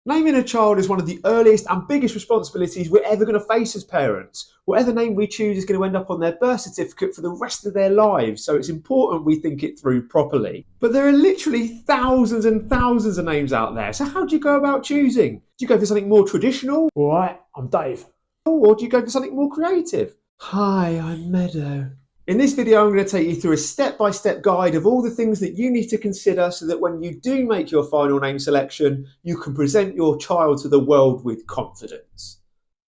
Naming a child is one of the earliest and biggest responsibilities we're ever going to face as parents. Whatever name we choose is going to end up on their birth certificate for the rest of their lives, so it's important we think it through properly. But there are literally thousands and thousands of names out there, so how do you go about choosing? Do you go for something more traditional? All right, I'm Dave. Or do you go for something more creative? Hi, I'm Meadow. In this video, I'm going to take you through a step-by-step guide of all the things that you need to consider so that when you do make your final name selection, you can present your child to the world with confidence.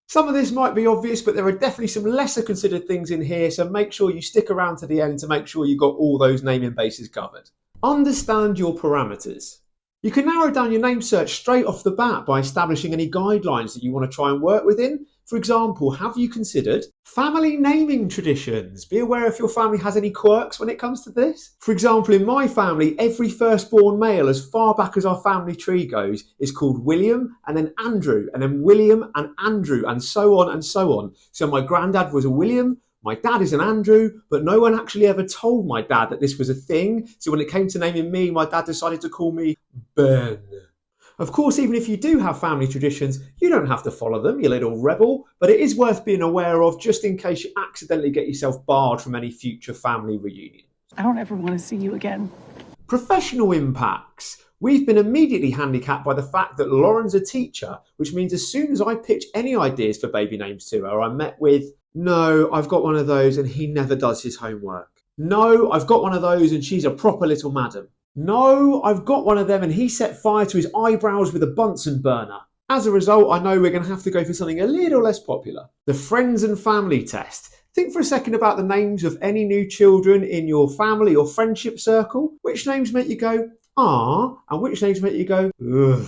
Some of this might be obvious, but there are definitely some lesser considered things in here, so make sure you stick around to the end to make sure you've got all those naming bases covered. Understand your parameters. You can narrow down your name search straight off the bat by establishing any guidelines that you want to try and work within. For example, have you considered family naming traditions? Be aware if your family has any quirks when it comes to this. For example, in my family, every firstborn male, as far back as our family tree goes, is called William and then Andrew and then William and Andrew and so on and so on. So my granddad was a William, my dad is an Andrew, but no one actually ever told my dad that this was a thing. So when it came to naming me, my dad decided to call me Ben. Of course, even if you do have family traditions, you don't have to follow them, you little rebel, but it is worth being aware of just in case you accidentally get yourself barred from any future family reunion. I don't ever want to see you again. Professional impacts. We've been immediately handicapped by the fact that Lauren's a teacher, which means as soon as I pitch any ideas for baby names to her, I'm met with, no, I've got one of those and he never does his homework. No, I've got one of those and she's a proper little madam. No, I've got one of them and he set fire to his eyebrows with a Bunsen burner. As a result, I know we're going to have to go for something a little less popular. The friends and family test. Think for a second about the names of any new children in your family or friendship circle. Which names make you go, ah, and which names make you go, ugh?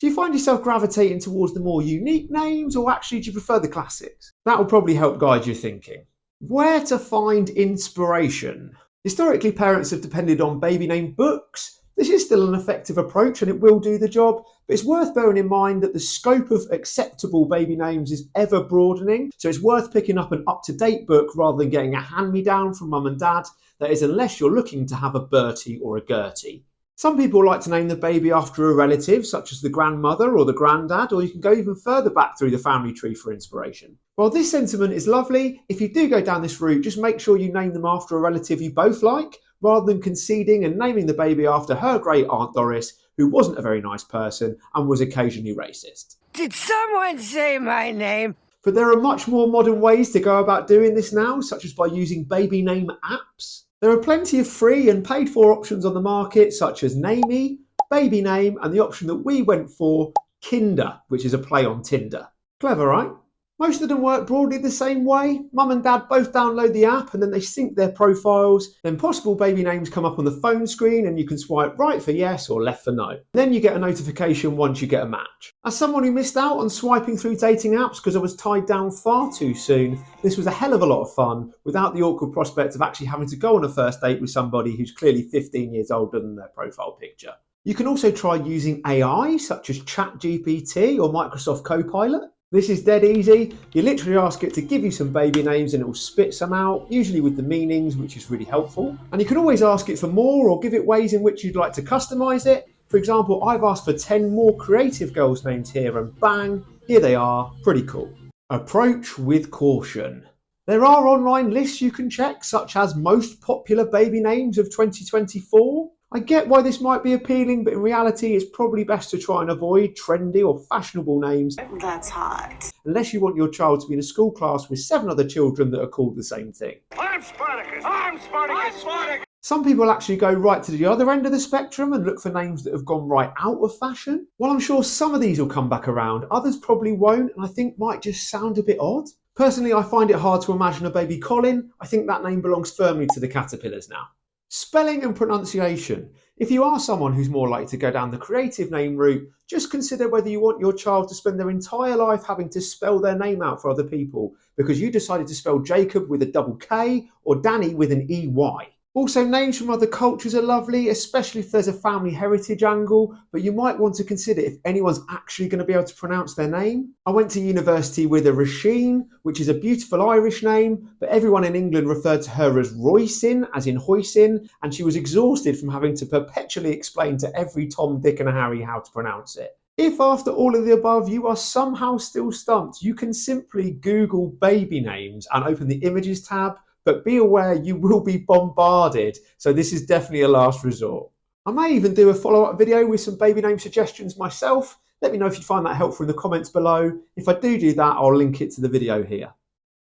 Do you find yourself gravitating towards the more unique names or actually do you prefer the classics? That will probably help guide your thinking. Where to find inspiration? Historically, parents have depended on baby name books. This is still an effective approach and it will do the job, but it's worth bearing in mind that the scope of acceptable baby names is ever broadening, so it's worth picking up an up-to-date book rather than getting a hand-me-down from mum and dad, that is unless you're looking to have a Bertie or a Gertie. Some people like to name the baby after a relative, such as the grandmother or the granddad, or you can go even further back through the family tree for inspiration. While this sentiment is lovely, if you do go down this route, just make sure you name them after a relative you both like, rather than conceding and naming the baby after her great aunt Doris, who wasn't a very nice person and was occasionally racist. Did someone say my name? But there are much more modern ways to go about doing this now, such as by using baby name apps. There are plenty of free and paid for options on the market, such as Namey, Baby Name, and the option that we went for, Kinder, which is a play on Tinder. Clever, right? Most of them work broadly the same way. Mum and dad both download the app and then they sync their profiles. Then possible baby names come up on the phone screen and you can swipe right for yes or left for no. Then you get a notification once you get a match. As someone who missed out on swiping through dating apps because I was tied down far too soon, this was a hell of a lot of fun without the awkward prospect of actually having to go on a first date with somebody who's clearly 15 years older than their profile picture. You can also try using AI such as ChatGPT or Microsoft Copilot. This is dead easy. You literally ask it to give you some baby names and it will spit some out, usually with the meanings, which is really helpful. And you can always ask it for more or give it ways in which you'd like to customise it. For example, I've asked for 10 more creative girls' names here and bang, here they are. Pretty cool. Approach with caution. There are online lists you can check, such as most popular baby names of 2024. I get why this might be appealing, but in reality it's probably best to try and avoid trendy or fashionable names. That's hot. Unless you want your child to be in a school class with 7 other children that are called the same thing. I'm Spartacus! I'm Spartacus! I'm Spartacus! Some people actually go right to the other end of the spectrum and look for names that have gone right out of fashion. While I'm sure some of these will come back around, others probably won't and I think might just sound a bit odd. Personally, I find it hard to imagine a baby Colin. I think that name belongs firmly to the caterpillars now. Spelling and pronunciation. If you are someone who's more likely to go down the creative name route, just consider whether you want your child to spend their entire life having to spell their name out for other people because you decided to spell Jacob with a double K or Danny with an EY. Also, names from other cultures are lovely, especially if there's a family heritage angle, but you might want to consider if anyone's actually going to be able to pronounce their name. I went to university with a Roisin, which is a beautiful Irish name, but everyone in England referred to her as Roisin, as in Hoisin, and she was exhausted from having to perpetually explain to every Tom, Dick and Harry how to pronounce it. If after all of the above you are somehow still stumped, you can simply Google baby names and open the images tab, but be aware you will be bombarded, so this is definitely a last resort. I may even do a follow-up video with some baby name suggestions myself. Let me know if you find that helpful in the comments below. If I do that, I'll link it to the video here.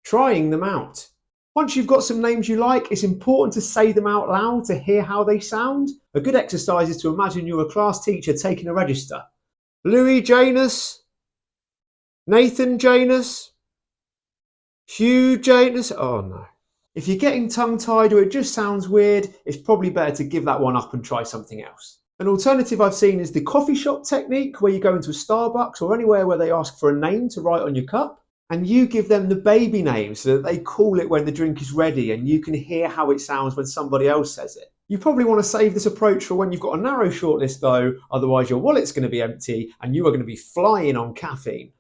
Trying them out. Once you've got some names you like, it's important to say them out loud to hear how they sound. A good exercise is to imagine you're a class teacher taking a register. Louis Janus, Nathan Janus, Hugh Janus. Oh no. If you're getting tongue-tied or it just sounds weird, it's probably better to give that one up and try something else. An alternative I've seen is the coffee shop technique, where you go into a Starbucks or anywhere where they ask for a name to write on your cup, and you give them the baby name so that they call it when the drink is ready and you can hear how it sounds when somebody else says it. You probably want to save this approach for when you've got a narrow shortlist though, otherwise your wallet's going to be empty and you are going to be flying on caffeine.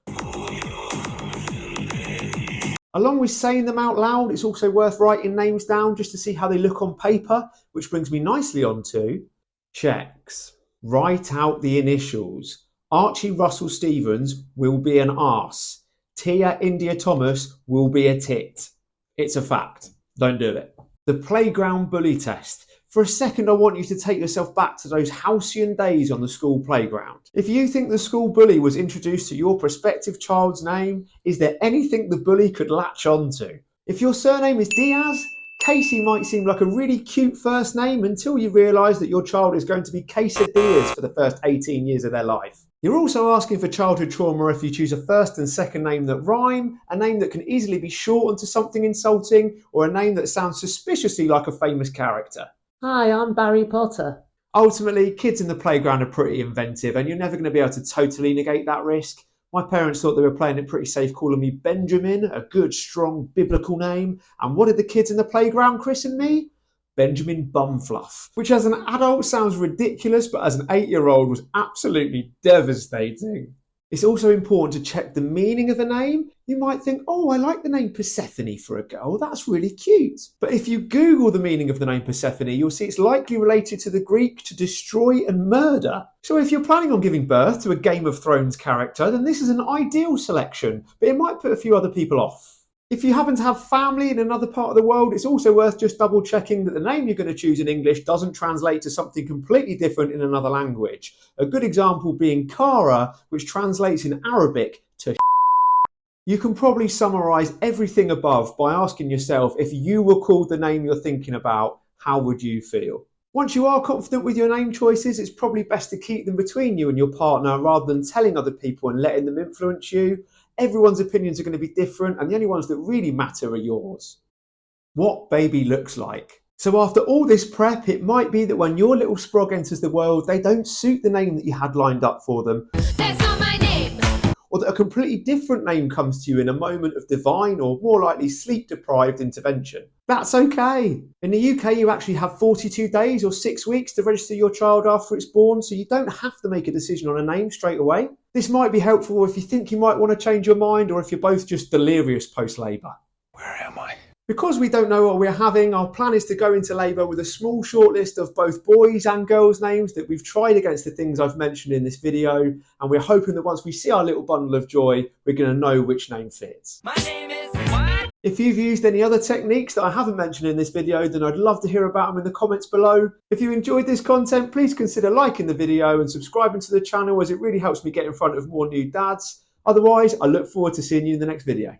Along with saying them out loud, it's also worth writing names down just to see how they look on paper, which brings me nicely on to checks. Write out the initials. Archie Russell Stevens will be an arse. Tia India Thomas will be a tit. It's a fact. Don't do it. The playground bully test. For a second, I want you to take yourself back to those halcyon days on the school playground. If you think the school bully was introduced to your prospective child's name, is there anything the bully could latch onto? If your surname is Diaz, Casey might seem like a really cute first name until you realise that your child is going to be Quesadillas for the first 18 years of their life. You're also asking for childhood trauma if you choose a first and second name that rhyme, a name that can easily be shortened to something insulting, or a name that sounds suspiciously like a famous character. Hi, I'm Barry Potter. Ultimately, kids in the playground are pretty inventive and you're never going to be able to totally negate that risk. My parents thought they were playing it pretty safe calling me Benjamin, a good, strong, biblical name. And what did the kids in the playground christen me? Benjamin Bumfluff. Which as an adult sounds ridiculous, but as an 8-year-old was absolutely devastating. It's also important to check the meaning of a name. You might think, oh, I like the name Persephone for a girl, that's really cute. But if you Google the meaning of the name Persephone, you'll see it's likely related to the Greek to destroy and murder. So if you're planning on giving birth to a Game of Thrones character, then this is an ideal selection, but it might put a few other people off. If you happen to have family in another part of the world, it's also worth just double checking that the name you're going to choose in English doesn't translate to something completely different in another language. A good example being Kara, which translates in Arabic to You can probably summarise everything above by asking yourself, if you were called the name you're thinking about, how would you feel? Once you are confident with your name choices, it's probably best to keep them between you and your partner rather than telling other people and letting them influence you. Everyone's opinions are going to be different and the only ones that really matter are yours. What baby looks like. So after all this prep, it might be that when your little sprog enters the world, they don't suit the name that you had lined up for them. That's not my name! Or that a completely different name comes to you in a moment of divine or more likely sleep-deprived intervention. That's okay. In the UK, you actually have 42 days or 6 weeks to register your child after it's born, so you don't have to make a decision on a name straight away. This might be helpful if you think you might want to change your mind or if you're both just delirious post-labour. Where am I? Because we don't know what we're having, our plan is to go into labour with a small shortlist of both boys and girls' names that we've tried against the things I've mentioned in this video, and we're hoping that once we see our little bundle of joy, we're going to know which name fits. My name is what? If you've used any other techniques that I haven't mentioned in this video, then I'd love to hear about them in the comments below. If you enjoyed this content, please consider liking the video and subscribing to the channel, as it really helps me get in front of more new dads. Otherwise, I look forward to seeing you in the next video.